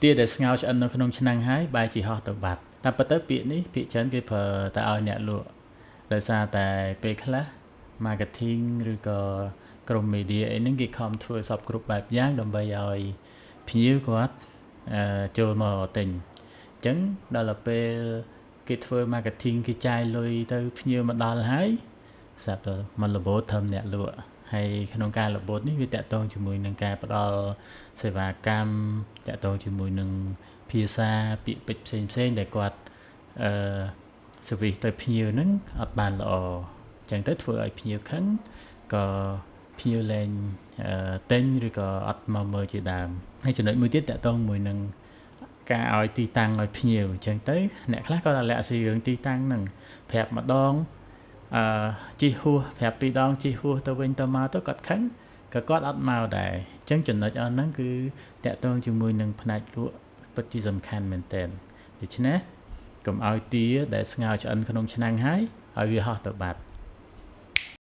ទាដែលស្ងោរឆ្អិននៅក្នុងឆ្នាំងហើយបែរជាហោះទៅបាត់តែប៉ុន្តែពាក្យនេះភាគច្រើនគេប្រើតែឲ្យអ្នកលក់ដោយសារតែពេលខ្លះ marketing ឬក៏ក្រុម media អីហ្នឹងគេខំធ្វើសពគ្រប់បែបយ៉ាងដើម្បីឲ្យភ្ញៀវគាត់ចូលមកទិញអញ្ចឹងដល់ពេលគេធ្វើ marketing គេចាយលុយទៅភ្ញៀវមកដល់ហើយស្រាប់តែមករបូតធ្វើអ្នកលក់ហើយក្នុងការរបូតនេះវាតាក់ទងជាមួយនឹងការផ្ដល់សេវាកម្មតាក់ទងជាមួយនឹងភាសាពាក្យពេចន៍ផ្សេងៗដែលគាត់service ទៅភ្ញៀវហ្នឹងអត់បានល្អអញ្ចឹងទៅធ្វើឲ្យភ្ញៀវខឹងក៏ភ្ញៀវលែងទិញឬក៏អត់មកមើលជាដើមហើយចំណុចមួយទៀតតាក់ទងមួយនឹងការឲ្យទីតាំងឲ្យភ្ញៀវអញ្ចឹងទៅអ្នកខ្លះក៏លាក់ស៊ីរឿងទីតាំងហ្នឹងប្រាប់ម្ដងជិះហួសប្រាប់ពីរដងជិះហួសទៅវិញទៅមកទៅគាត់ខឹងក៏គាត់អត់មកដែរអញ្ចឹងចំណុចអស់ហ្នឹងគឺតាក់ទងជាមួយនឹងផ្នែកលក់ពិតជាសំខាន់មែនទែនដូច្នេះកុំឲ្យទាដែលស្ងោរឆ្អិនក្នុងឆ្នាំងហើយឲ្យវាហោះទៅបាត់